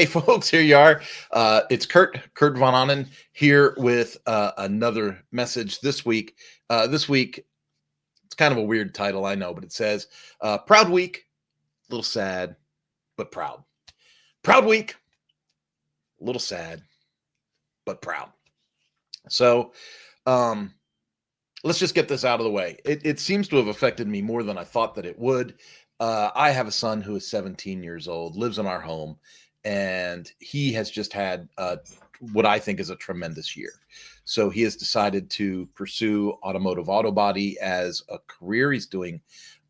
Hey, folks, here you are. It's Kurt Von Onen here with another message this week. This week, it's kind of a weird title, I know, but it says Proud Week, a little sad, but proud. Proud Week, a little sad, but proud. So, um, let's just get this out of the way. It seems to have affected me more than I thought that it would. I have a son who is 17 years old, lives in our home, and he has just had what I think is a tremendous year. So he has decided to pursue automotive auto body as a career. He's doing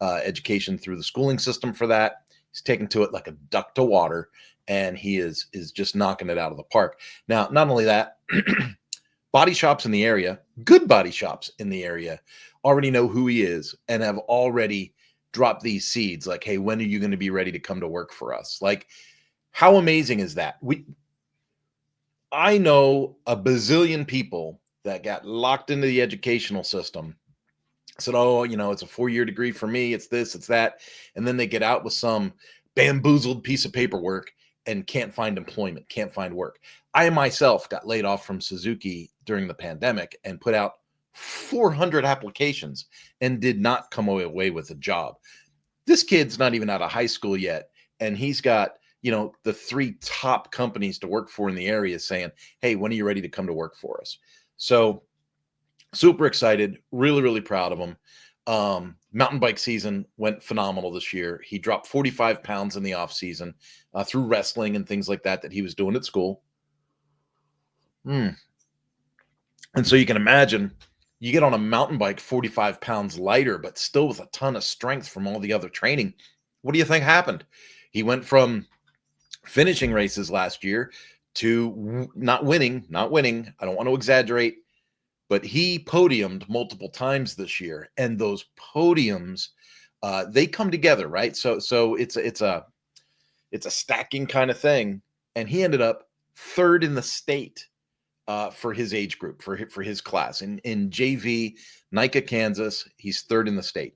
education through the schooling system for that. He's taken to it like a duck to water, and he is just knocking it out of the park. Now, not only that, body shops in the area, good body shops in the area, already know who he is and have already dropped these seeds like, hey, when are you going to be ready to come to work for us? Like, how amazing is that? I know a bazillion people that got locked into the educational system, said, oh, it's a 4-year degree for me, it's this, it's that, and then they get out with some bamboozled piece of paperwork and can't find employment, can't find work. I myself got laid off from Suzuki during the pandemic and put out 400 applications and did not come away with a job. This kid's not even out of high school yet, and he's got the 3 top companies to work for in the area saying, hey, when are you ready to come to work for us? So super excited, really, really proud of him. Mountain bike season went phenomenal this year. He dropped 45 pounds in the off season through wrestling and things like that he was doing at school. And so you can imagine you get on a mountain bike 45 pounds lighter, but still with a ton of strength from all the other training. What do you think happened? He went from finishing races last year to not winning. I don't want to exaggerate, but he podiumed multiple times this year, and those podiums, they come together, right? So it's a stacking kind of thing, and he ended up 3rd in the state for his age group, for his class in JV, NICA, Kansas. He's 3rd in the state.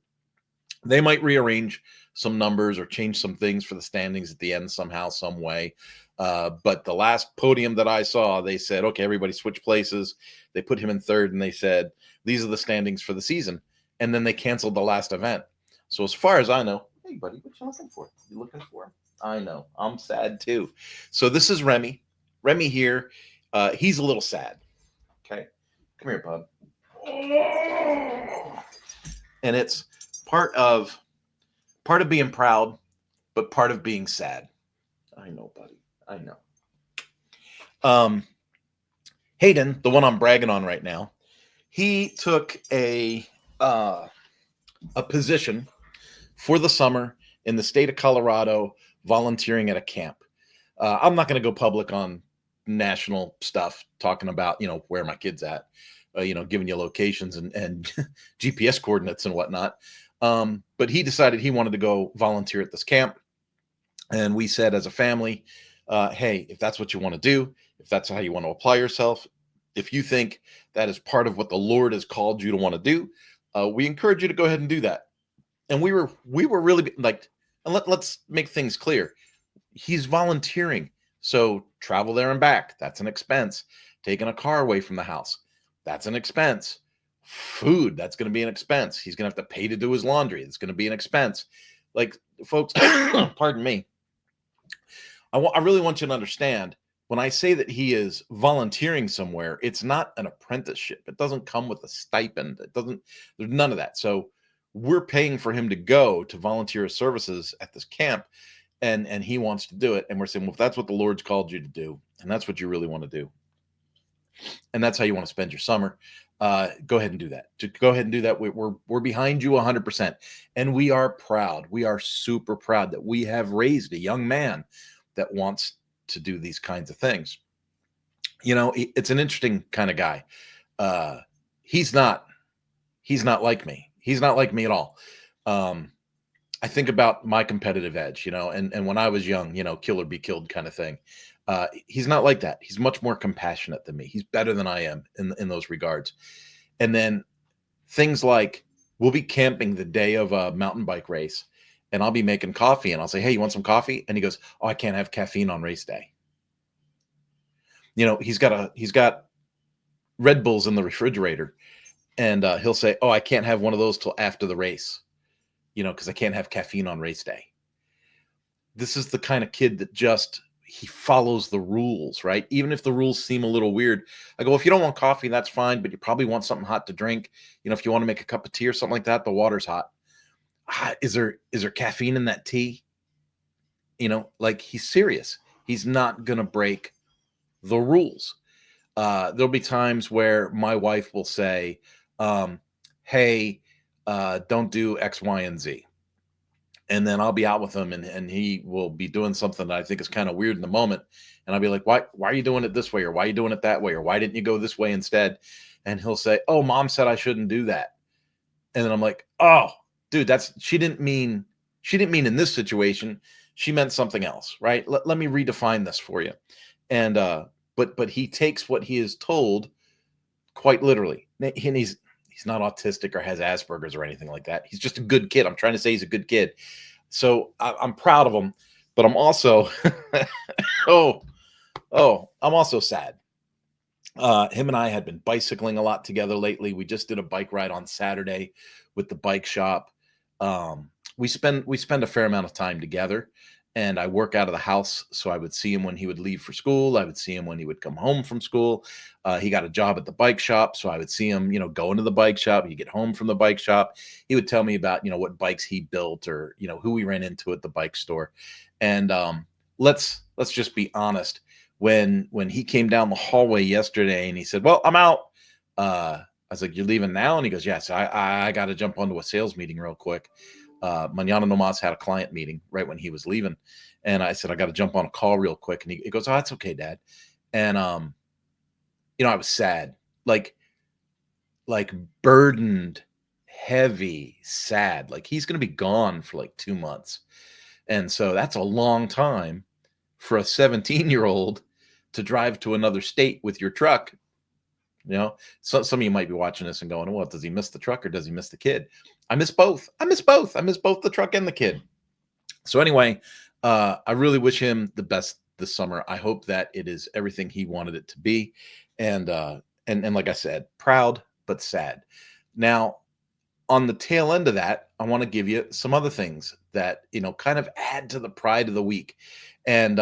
They might rearrange some numbers or change some things for the standings at the end somehow, some way. But the last podium that I saw, they said, okay, everybody switch places. They put him in 3rd and they said, these are the standings for the season. And then they canceled the last event. So as far as I know, hey buddy, what you looking for? You looking for? I know, I'm sad too. So this is Remy. Remy here. He's a little sad. Okay, come here, bud. And it's part of being proud, but part of being sad. I know, buddy. I know. Hayden, the one I'm bragging on right now, he took a position for the summer in the state of Colorado, volunteering at a camp. I'm not going to go public on national stuff, talking about where my kid's at, giving you locations and GPS coordinates and whatnot. But he decided he wanted to go volunteer at this camp. And we said as a family, hey, if that's what you want to do, if that's how you want to apply yourself, if you think that is part of what the Lord has called you to want to do, we encourage you to go ahead and do that. And we were really like, and let's make things clear. He's volunteering. So travel there and back, that's an expense. Taking a car away from the house, that's an expense. Food, that's going to be an expense. He's going to have to pay to do his laundry. It's going to be an expense. Like, folks, pardon me. I really want you to understand, when I say that he is volunteering somewhere, it's not an apprenticeship. It doesn't come with a stipend. There's none of that. So we're paying for him to go to volunteer his services at this camp, and he wants to do it. And we're saying, well, if that's what the Lord's called you to do, and that's what you really want to do, and that's how you want to spend your summer, go ahead and do that. To go ahead and do that, we're behind you 100%, and we are proud. We are super proud that we have raised a young man that wants to do these kinds of things. It's an interesting kind of guy. He's not like me. He's not like me at all. I think about my competitive edge, and when I was young, kill or be killed kind of thing. He's not like that. He's much more compassionate than me. He's better than I am in those regards. And then things like, we'll be camping the day of a mountain bike race, and I'll be making coffee, and I'll say, hey, you want some coffee? And he goes, oh, I can't have caffeine on race day. He's got Red Bulls in the refrigerator, and he'll say, "Oh, I can't have one of those till after the race, because I can't have caffeine on race day." This is the kind of kid that he follows the rules, right? Even if the rules seem a little weird. I go, if you don't want coffee, that's fine, but you probably want something hot to drink. If you want to make a cup of tea or something like that, the water's hot. Is there caffeine in that tea? Like, he's serious. He's not gonna break the rules. There'll be times where my wife will say, "Hey, don't do X, Y, and Z." And then I'll be out with him, and he will be doing something that I think is kind of weird in the moment. And I'll be like, why are you doing it this way? Or why are you doing it that way? Or why didn't you go this way instead? And he'll say, "Oh, mom said I shouldn't do that." And then I'm like, "Oh, dude, she didn't mean in this situation. She meant something else, right? Let me redefine this for you." And but he takes what he is told quite literally. And he's not autistic or has Asperger's or anything like that. He's just a good kid. I'm trying to say he's a good kid. So I'm proud of him, but I'm also I'm also sad. Him and I had been bicycling a lot together lately. We just did a bike ride on Saturday with the bike shop. We spend a fair amount of time together, and I work out of the house, so I would see him when he would leave for school. I would see him when he would come home from school. He got a job at the bike shop, so I would see him, go into the bike shop. He'd get home from the bike shop. He would tell me about, what bikes he built, or who we ran into at the bike store. And let's just be honest. When he came down the hallway yesterday and he said, "Well, I'm out," I was like, "You're leaving now?" And he goes, "Yes, I got to jump onto a sales meeting real quick." Mañana Nomás had a client meeting right when he was leaving. And I said, "I got to jump on a call real quick." And he goes, "Oh, that's okay, Dad." And, I was sad, like burdened, heavy, sad. Like, he's going to be gone for like 2 months. And so that's a long time for a 17-year-old to drive to another state with your truck. So some of you might be watching this and going, "Well, does he miss the truck or does he miss the kid?" I miss both. I miss both the truck and the kid. So anyway, I really wish him the best this summer. I hope that it is everything he wanted it to be. And like I said, proud but sad. Now, on the tail end of that, I want to give you some other things that, kind of add to the pride of the week. And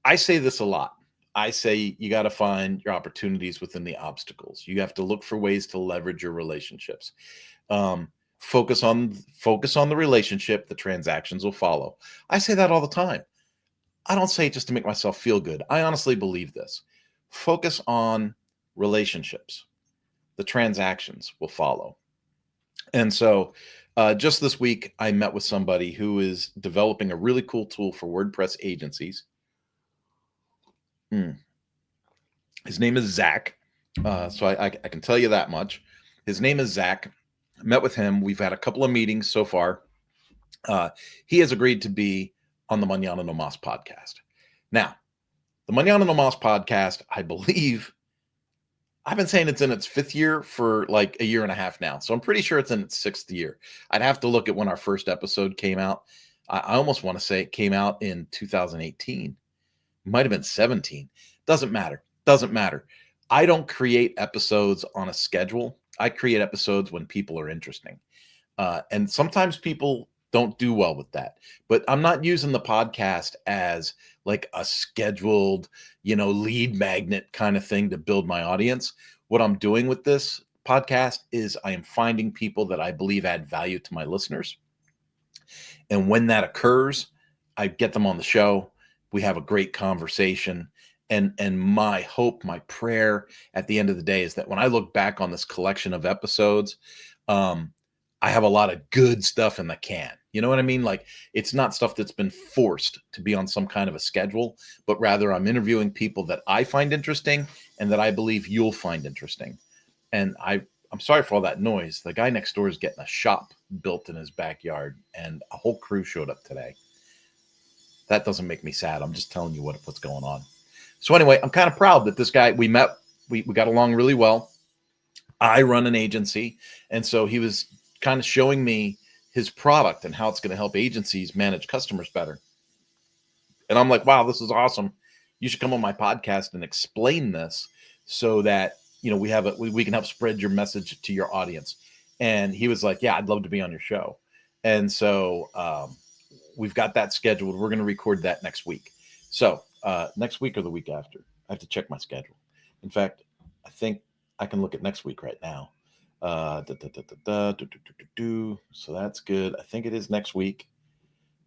I say this a lot. I say you got to find your opportunities within the obstacles. You have to look for ways to leverage your relationships. Focus on the relationship. The transactions will follow. I say that all the time. I don't say it just to make myself feel good. I honestly believe this. Focus on relationships. The transactions will follow. And so, just this week, I met with somebody who is developing a really cool tool for WordPress agencies. His name is Zach. So I can tell you that much. His name is Zach. I met with him. We've had a couple of meetings so far. He has agreed to be on the Mañana Nomás podcast. Now, the Mañana Nomás podcast, I believe, I've been saying it's in its 5th year for like a year and a half now. So I'm pretty sure it's in its 6th year. I'd have to look at when our first episode came out. I almost want to say it came out in 2018. It might have been 17. Doesn't matter. I don't create episodes on a schedule. I create episodes when people are interesting. And sometimes people don't do well with that. But I'm not using the podcast as like a scheduled, lead magnet kind of thing to build my audience. What I'm doing with this podcast is I am finding people that I believe add value to my listeners. And when that occurs, I get them on the show. We have a great conversation. And my hope, my prayer at the end of the day is that when I look back on this collection of episodes, I have a lot of good stuff in the can. You know what I mean? Like, it's not stuff that's been forced to be on some kind of a schedule, but rather I'm interviewing people that I find interesting and that I believe you'll find interesting. And I'm sorry for all that noise. The guy next door is getting a shop built in his backyard, and a whole crew showed up today. That doesn't make me sad. I'm just telling you what's going on. So anyway, I'm kind of proud that this guy, we met, we got along really well. I run an agency, and so he was kind of showing me his product and how it's going to help agencies manage customers better. And I'm like, wow, this is awesome. you should come on my podcast and explain this so that, we can help spread your message to your audience. And he was like, yeah, I'd love to be on your show. And so we've got that scheduled. We're going to record that next week. So next week or the week after, I have to check my schedule. In fact, I think I can look at next week right now. So that's good. I think it is next week.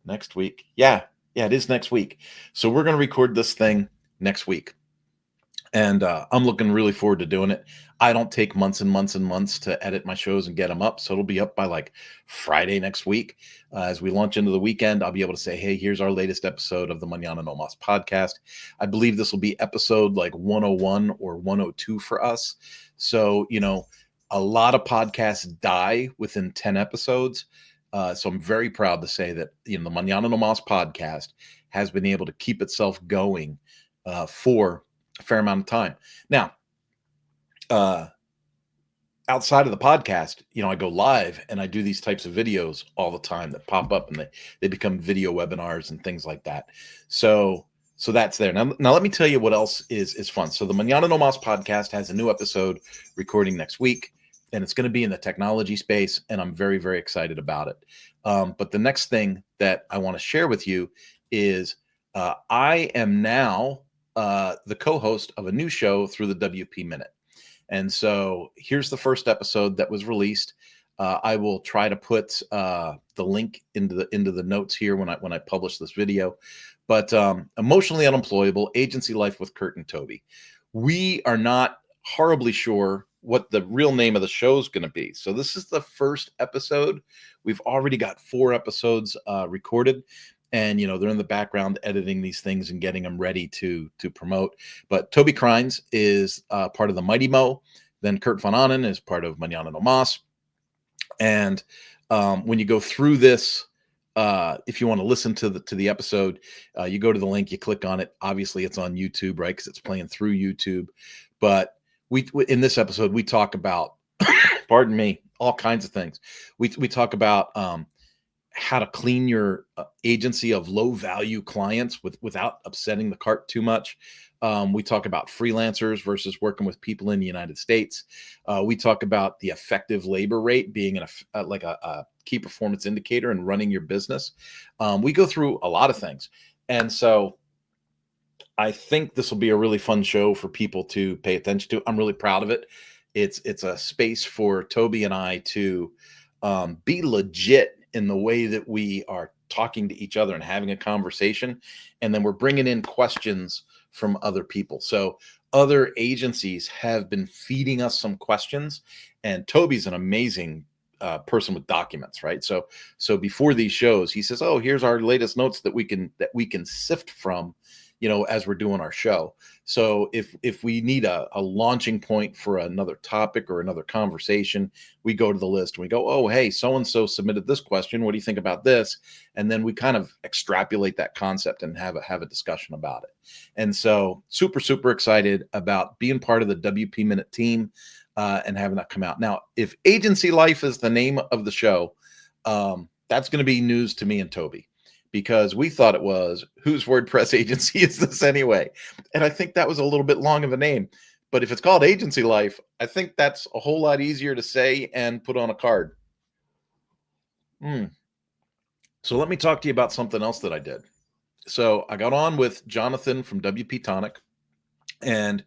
Next week. Yeah, it is next week. So we're going to record this thing next week. And I'm looking really forward to doing it. I don't take months and months and months to edit my shows and get them up. So it'll be up by like Friday next week. As we launch into the weekend, I'll be able to say, hey, here's our latest episode of the Mañana No Mas podcast. I believe this will be episode like 101 or 102 for us. So, a lot of podcasts die within 10 episodes. So I'm very proud to say that, the Mañana No Mas podcast has been able to keep itself going for a fair amount of time. Now, outside of the podcast, I go live and I do these types of videos all the time that pop up, and they become video webinars and things like that. So that's there. Now let me tell you what else is fun. So the Mañana No Mas podcast has a new episode recording next week, and it's going to be in the technology space, and I'm very, very excited about it. But the next thing that I want to share with you is I am now the co-host of a new show through the WP Minute. And so here's the first episode that was released. I will try to put the link into the notes here when I publish this video. But Emotionally Unemployable, Agency Life with Kurt and Toby. We are not horribly sure what the real name of the show is going to be. So this is the first episode. We've already got 4 episodes recorded. And, they're in the background editing these things and getting them ready to promote. But Toby Crines is part of the Mighty Mo. Then Kurt Von Ahnen is part of Mañana No Mas. And when you go through this, if you want to listen to the episode, you go to the link, you click on it. Obviously, it's on YouTube, right? Because it's playing through YouTube. But in this episode, we talk about, pardon me, all kinds of things. We talk about how to clean your agency of low value clients without upsetting the cart too much. We talk about freelancers versus working with people in the United States. We talk about the effective labor rate being like a key performance indicator in running your business. We go through a lot of things. And so I think this will be a really fun show for people to pay attention to. I'm really proud of it. It's a space for Toby and I to be legit in the way that we are talking to each other and having a conversation. And then we're bringing in questions from other people. So other agencies have been feeding us some questions, and Toby's an amazing person with documents, right? So before these shows, he says, oh, here's our latest notes that we can sift from, as we're doing our show. So if we need a launching point for another topic or another conversation, we go to the list and we go, oh, hey, so-and-so submitted this question. What do you think about this? And then we kind of extrapolate that concept and have a discussion about it. And so super, super excited about being part of the WP Minute team and having that come out. Now, if Agency Life is the name of the show, that's going to be news to me and Toby, because we thought it was, whose WordPress agency is this anyway? And I think that was a little bit long of a name. But if it's called Agency Life, I think that's a whole lot easier to say and put on a card. So let me talk to you about something else that I did. So I got on with Jonathan from WP Tonic, and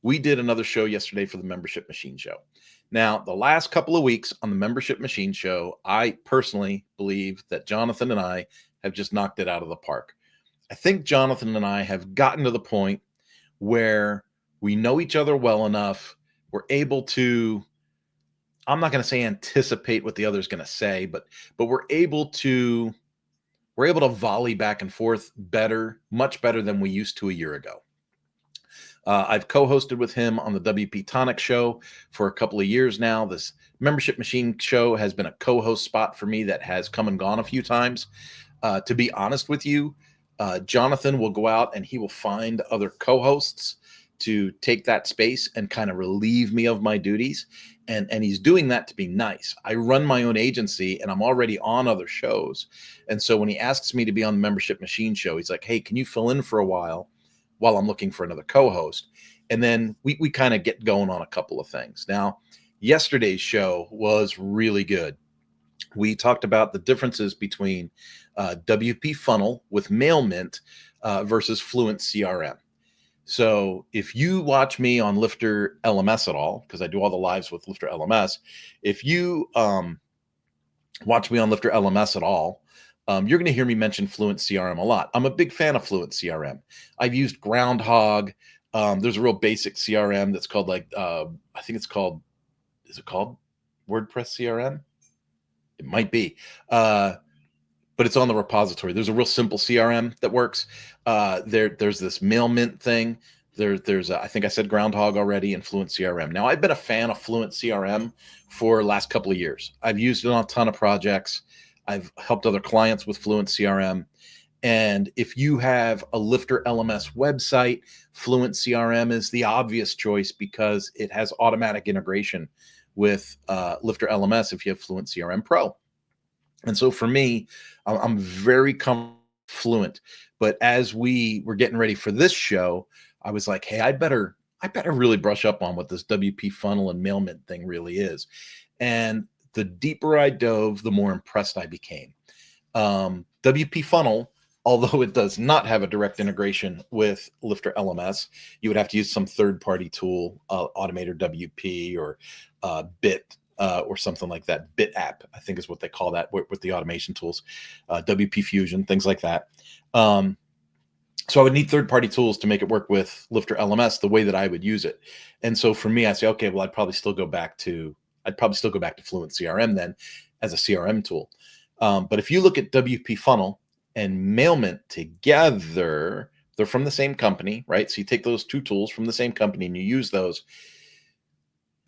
we did another show yesterday for the Membership Machine Show. Now, the last couple of weeks on the Membership Machine Show, I personally believe that Jonathan and I have just knocked it out of the park. I think Jonathan and I have gotten to the point where we know each other well enough. We're able to, I'm not going to say anticipate what the other's going to say, but we're able to volley back and forth better, much better than we used to a year ago. I've co-hosted with him on the WP Tonic show for a couple of years now. This Membership Machine show has been a co-host spot for me that has come and gone a few times. To be honest with you, Jonathan will go out and he will find other co-hosts to take that space and kind of relieve me of my duties. And he's doing that to be nice. I run my own agency and I'm already on other shows. And so when he asks me to be on the Membership Machine show, he's like, hey, can you fill in for a while while I'm looking for another co-host. And then we kind of get going on a couple of things. Now, yesterday's show was really good. We talked about the differences between WP Funnel with MailMint versus Fluent CRM. So if you watch me on Lifter LMS at all, because I do all the lives with Lifter LMS, if you watch me on Lifter LMS at all, you're going to hear me mention Fluent CRM a lot. I'm a big fan of Fluent CRM. I've used Groundhog. There's a real basic CRM that's called I think it's called, is it called WordPress CRM? It might be. But it's on the repository. There's a real simple CRM that works. There's this MailMint thing. There's I think I said Groundhog already, and Fluent CRM. Now, I've been a fan of Fluent CRM for the last couple of years. I've used it on a ton of projects. I've helped other clients with Fluent CRM. And if you have a Lifter LMS website, Fluent CRM is the obvious choice because it has automatic integration with Lifter LMS if you have Fluent CRM Pro. And so for me, I'm very comfortable Fluent. But as we were getting ready for this show, I was like, hey, I better really brush up on what this WP Funnel and MailMint thing really is. And the deeper I dove, the more impressed I became. WP Funnel, although it does not have a direct integration with Lifter LMS, you would have to use some third-party tool, Automator WP or Bit or something like that. Bit app, I think is what they call that with the automation tools, WP Fusion, things like that. So I would need third-party tools to make it work with Lifter LMS the way that I would use it. And so for me, I say, okay, well, I'd probably still go back to Fluent CRM then as a CRM tool. But if you look at WP Funnel and MailMint together, they're from the same company, right? So you take those two tools from the same company and you use those.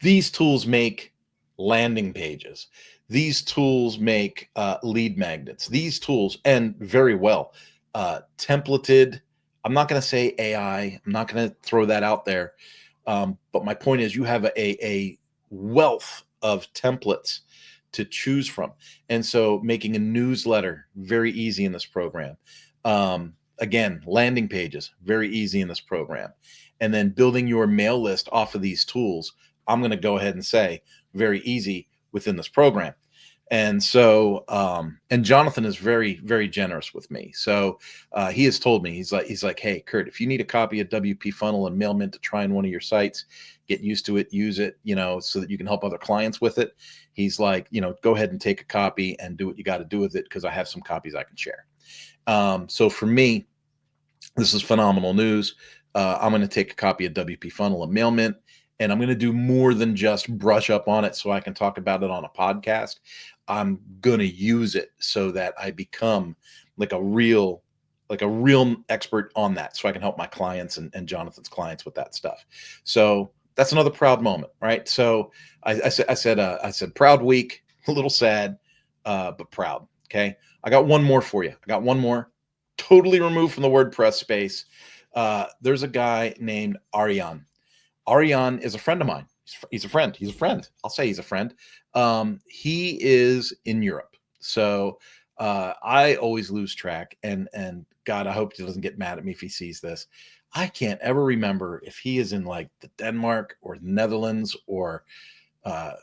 These tools make landing pages. These tools make lead magnets. These tools, and very well, templated. I'm not going to say AI. I'm not going to throw that out there. But my point is you have a wealth of templates to choose from. And so making a newsletter, very easy in this program. Again, landing pages, very easy in this program. And then building your mail list off of these tools, I'm going to go ahead and say very easy within this program. And so, and Jonathan is very, very generous with me. So he has told me, he's like, hey, Kurt, if you need a copy of WP Funnel and MailMint to try on one of your sites, get used to it, use it, so that you can help other clients with it. He's like, go ahead and take a copy and do what you got to do with it, because I have some copies I can share. So for me, this is phenomenal news. I'm going to take a copy of WP Funnel and MailMint, and I'm going to do more than just brush up on it so I can talk about it on a podcast. I'm going to use it so that I become like a real expert on that, so I can help my clients and Jonathan's clients with that stuff. So that's another proud moment, right? So I said proud week, a little sad, but proud. Okay. I got one more for you. I got one more, totally removed from the WordPress space. There's a guy named Ariane. Ariane is a friend of mine. He's a friend. I'll say he's a friend. He is in Europe. So I always lose track, and God, I hope he doesn't get mad at me if he sees this. I can't ever remember if he is in like the Denmark or Netherlands, or I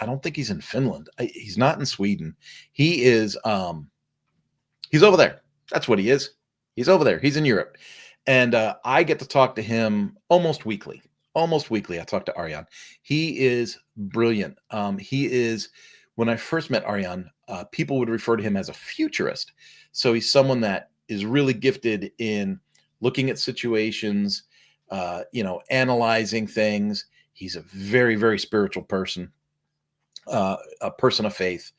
don't think he's in Finland. He's not in Sweden. He is he's over there. That's what he is. He's over there. He's in Europe. And I get to talk to him almost weekly. I talk to Ariane. He is brilliant. He is, when I first met Ariane, people would refer to him as a futurist. So he's someone that is really gifted in looking at situations, analyzing things. He's a very, very spiritual person, a person of faith.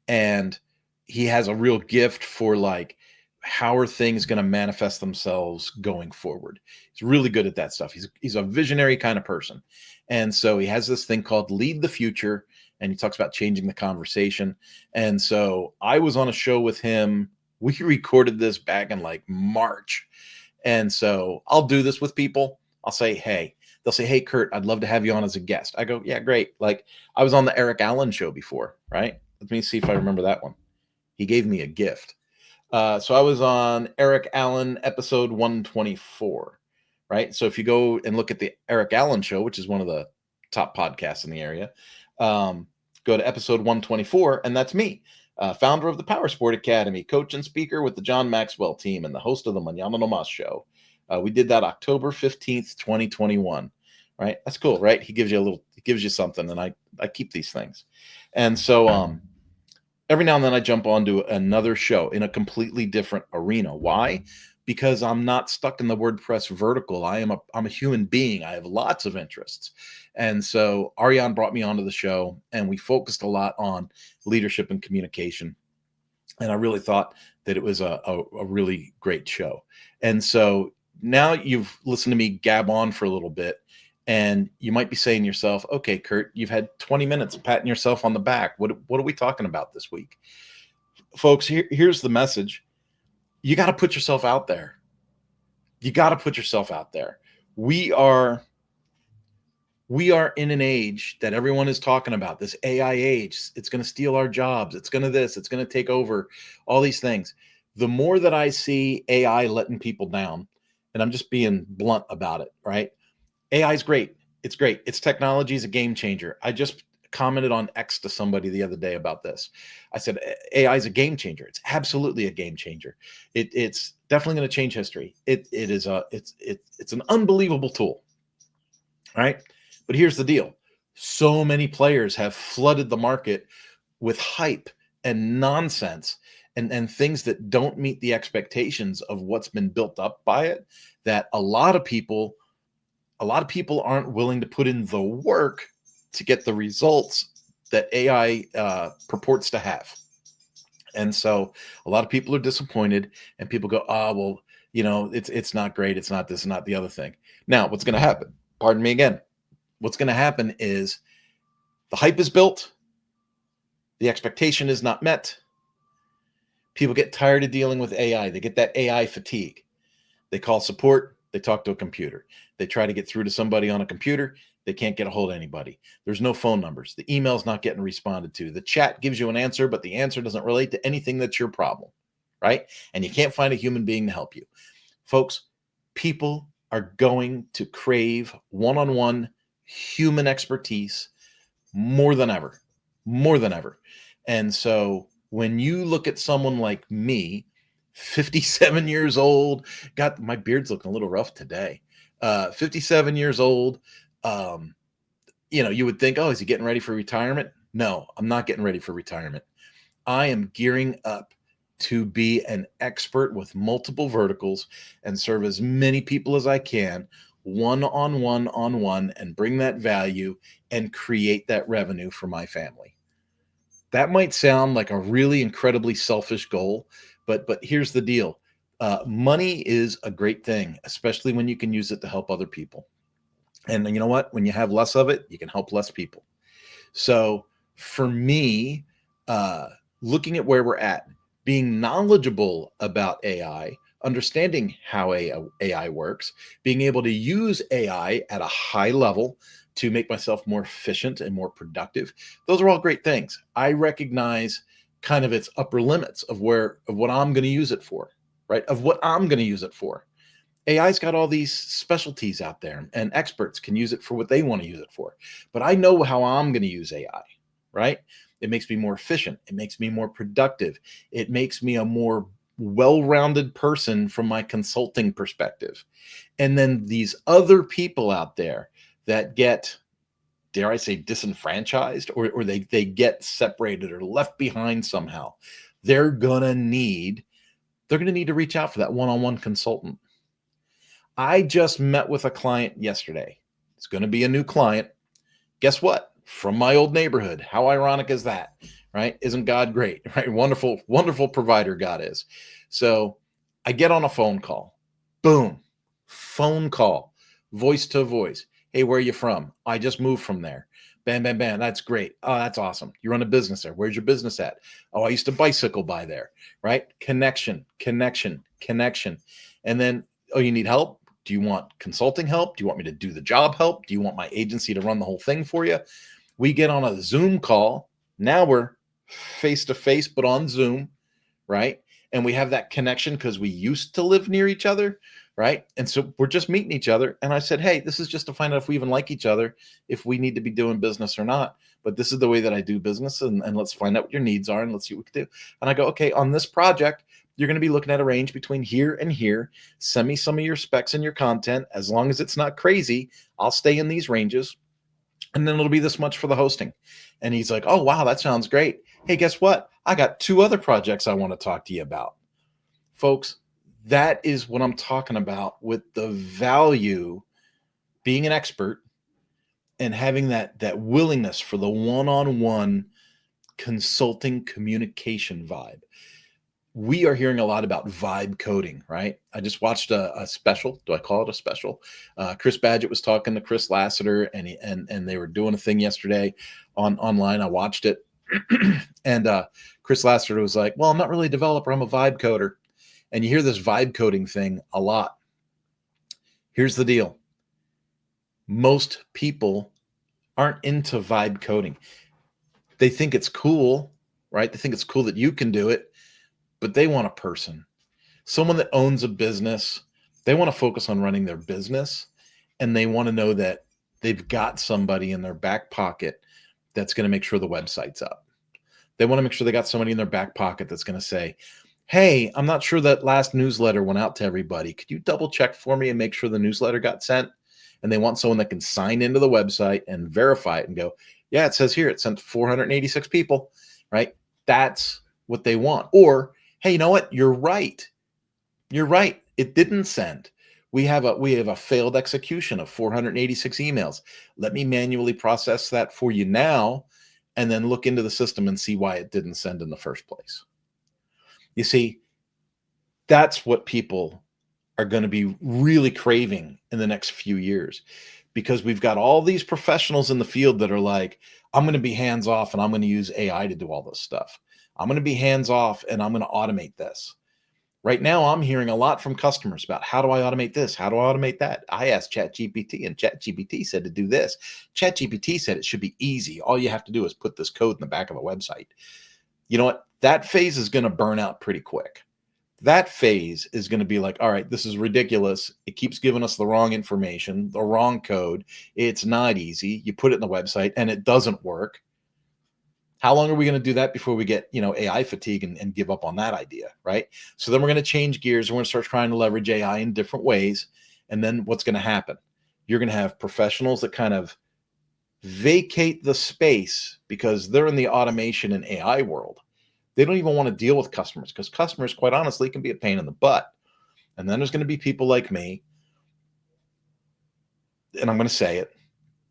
And he has a real gift for like, how are things going to manifest themselves going forward? He's really good at that stuff. He's a visionary kind of person. And so he has this thing called Lead the Future, and he talks about changing the conversation. And so I was on a show with him. We recorded this back in like March. And so I'll do this with people. I'll say, hey, they'll say, hey, Kurt, I'd love to have you on as a guest. I go, yeah, great. Like I was on the Eric Allen show before, right? Let me see if I remember that one. He gave me a gift. So I was on Eric Allen episode 124. right? So if you go and look at the Eric Allen show, which is one of the top podcasts in the area, go to episode 124, and that's me, founder of the Power Sport Academy, coach and speaker with the John Maxwell team, and the host of the Mañana No Mas show. We did that October 15th, 2021. Right? That's cool, right? He gives you something, and I keep these things. And so every now and then I jump onto another show in a completely different arena. Why? Because I'm not stuck in the WordPress vertical. I'm a human being. I have lots of interests. And so Ariane brought me onto the show, and we focused a lot on leadership and communication. And I really thought that it was a really great show. And so now you've listened to me gab on for a little bit, and you might be saying to yourself, okay, Kurt, you've had 20 minutes patting yourself on the back. What are we talking about this week? Folks, here's the message. You got to put yourself out there. You got to put yourself out there. We are in an age that everyone is talking about, this AI age. It's going to steal our jobs. It's going to take over, all these things. The more that I see AI letting people down, and I'm just being blunt about it, right? AI is great. It's great. Its technology is a game changer. I just commented on X to somebody the other day about this. I said AI is a game changer. It's absolutely a game changer. It's definitely going to change history. It's an unbelievable tool, right? But here's the deal. So many players have flooded the market with hype and nonsense and things that don't meet the expectations of what's been built up by it, that a lot of people aren't willing to put in the work to get the results that AI purports to have. And so a lot of people are disappointed, and people go, well, it's not great. It's not this and not the other thing. Now, what's going to happen? Pardon me again. What's going to happen is the hype is built. The expectation is not met. People get tired of dealing with AI. They get that AI fatigue. They call support. They talk to a computer. They try to get through to somebody on a computer. They can't get a hold of anybody. There's no phone numbers. The email's not getting responded to. The chat gives you an answer, but the answer doesn't relate to anything that's your problem, right? And you can't find a human being to help you. Folks, people are going to crave one-on-one human expertise more than ever. And so when you look at someone like me, 57 years old, my beard's looking a little rough today. 57 years old, you would think, oh, is he getting ready for retirement? No, I'm not getting ready for retirement. I am gearing up to be an expert with multiple verticals and serve as many people as I can, one-on-one, and bring that value and create that revenue for my family. That might sound like a really incredibly selfish goal, but here's the deal. Money is a great thing, especially when you can use it to help other people. And you know what? When you have less of it, you can help less people. So for me, looking at where we're at, being knowledgeable about AI, understanding how AI works, being able to use AI at a high level to make myself more efficient and more productive, those are all great things. I recognize kind of its upper limits of what I'm going to use it for, right? Of what I'm going to use it for. AI's got all these specialties out there, and experts can use it for what they want to use it for. But I know how I'm going to use AI, right? It makes me more efficient. It makes me more productive. It makes me a more well-rounded person from my consulting perspective. And then these other people out there that get, dare I say, disenfranchised, or they get separated or left behind somehow, they're going to need to reach out for that one-on-one consultant. I just met with a client yesterday. It's going to be a new client. Guess what? From my old neighborhood. How ironic is that, right? Isn't God great, right? Wonderful, wonderful provider God is. So I get on a phone call. Boom. Phone call. Voice to voice. Hey, where are you from? I just moved from there. Bam, bam, bam. That's great. Oh, that's awesome. You run a business there. Where's your business at? Oh, I used to bicycle by there, right? Connection. And then, oh, you need help? Do you want consulting help? Do you want me to do the job help? Do you want my agency to run the whole thing for you? We get on a Zoom call. Now we're face to face, but on Zoom, right? And we have that connection because we used to live near each other. right? And so we're just meeting each other. And I said, hey, this is just to find out if we even like each other, if we need to be doing business or not. But this is the way that I do business. And let's find out what your needs are and let's see what we can do. And I go, okay, on this project, you're going to be looking at a range between here and here. Send me some of your specs and your content. As long as it's not crazy, I'll stay in these ranges. And then it'll be this much for the hosting. And he's like, oh, wow, that sounds great. Hey, guess what? I got 2 other projects I want to talk to you about. Folks, that is what I'm talking about with the value being an expert and having that willingness for the one-on-one consulting communication vibe. We are hearing a lot about vibe coding, right? I just watched a special. Do I call it a special? Chris Badgett was talking to Chris Lassiter, and they were doing a thing yesterday online. I watched it, and Chris Lassiter was like, "Well, I'm not really a developer. I'm a vibe coder." And you hear this vibe coding thing a lot. Here's the deal: most people aren't into vibe coding. They think it's cool, right? They think it's cool that you can do it, but they want a person, someone that owns a business. They want to focus on running their business, and they want to know that they've got somebody in their back pocket that's going to make sure the website's up. They want to make sure they got somebody in their back pocket that's going to say, hey, I'm not sure that last newsletter went out to everybody. Could you double check for me and make sure the newsletter got sent? And they want someone that can sign into the website and verify it and go, yeah, it says here it sent 486 people, right? That's what they want. Or, hey, you know what? You're right. You're right. It didn't send. We have a failed execution of 486 emails. Let me manually process that for you now, and then look into the system and see why it didn't send in the first place. You see, that's what people are going to be really craving in the next few years, because we've got all these professionals in the field that are like, I'm going to be hands off and I'm going to use AI to do all this stuff. I'm going to be hands off and I'm going to automate this. Right now, I'm hearing a lot from customers about how do I automate this? How do I automate that? I asked ChatGPT and ChatGPT said to do this. ChatGPT said it should be easy. All you have to do is put this code in the back of a website. You know what? That phase is going to burn out pretty quick. That phase is going to be like, all right, this is ridiculous. It keeps giving us the wrong information, the wrong code. It's not easy. You put it in the website and it doesn't work. How long are we going to do that before we get, AI fatigue and give up on that idea, right? So then we're going to change gears. We're going to start trying to leverage AI in different ways. And then what's going to happen? You're going to have professionals that kind of vacate the space because they're in the automation and AI world. They don't even want to deal with customers because customers, quite honestly, can be a pain in the butt. And then there's going to be people like me, and I'm going to say it,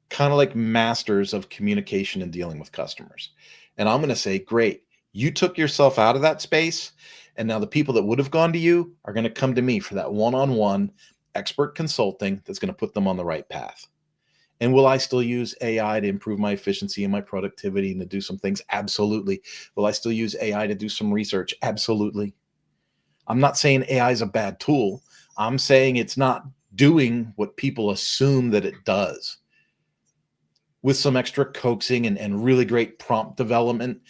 kind of like masters of communication and dealing with customers. And I'm going to say, great, you took yourself out of that space. And now the people that would have gone to you are going to come to me for that one-on-one expert consulting that's going to put them on the right path. And will I still use AI to improve my efficiency and my productivity and to do some things? Absolutely. Will I still use AI to do some research? Absolutely. I'm not saying AI is a bad tool. I'm saying it's not doing what people assume that it does. With some extra coaxing and really great prompt development,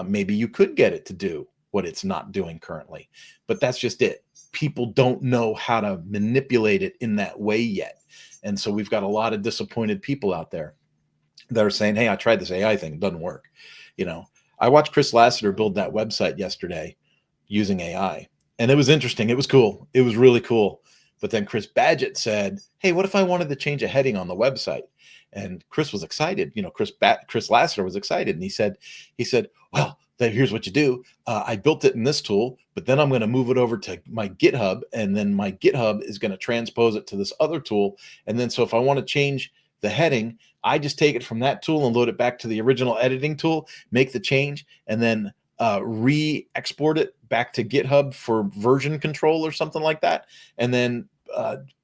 maybe you could get it to do what it's not doing currently. But that's just it. People don't know how to manipulate it in that way yet. And so we've got a lot of disappointed people out there that are saying, hey, I tried this AI thing. It doesn't work. I watched Chris Lassiter build that website yesterday using AI. And it was interesting. It was cool. It was really cool. But then Chris Badgett said, hey, what if I wanted to change a heading on the website? And Chris was excited. Chris Lassiter was excited. And he said, well, then here's what you do. I built it in this tool, but then I'm going to move it over to my GitHub. And then my GitHub is going to transpose it to this other tool. And then so if I want to change the heading, I just take it from that tool and load it back to the original editing tool, make the change, and then re-export it back to GitHub for version control or something like that. And then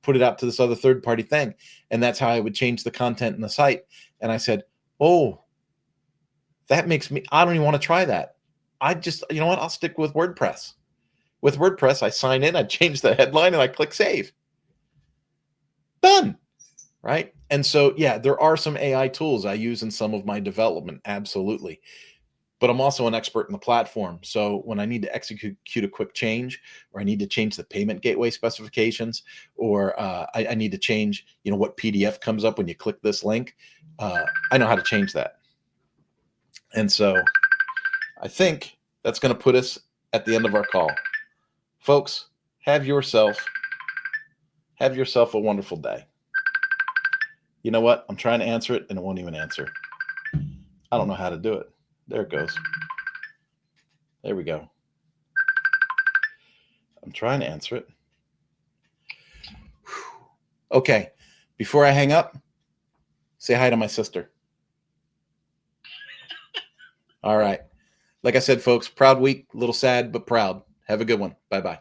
put it out to this other third-party thing. And that's how I would change the content in the site. And I said, oh, that makes me, I don't even want to try that. I just, you know what? I'll stick with WordPress. With WordPress, I sign in, I change the headline, and I click save. Done. Right? And so, yeah, there are some AI tools I use in some of my development. Absolutely. but I'm also an expert in the platform. So when I need to execute a quick change, or I need to change the payment gateway specifications, or I need to change, what PDF comes up when you click this link, I know how to change that. And so I think that's going to put us at the end of our call. Folks, have yourself a wonderful day. You know what? I'm trying to answer it and it won't even answer. I don't know how to do it. There it goes. There we go. I'm trying to answer it. Okay. Before I hang up, say hi to my sister. All right. Like I said, folks, proud week, a little sad, but proud. Have a good one. Bye-bye.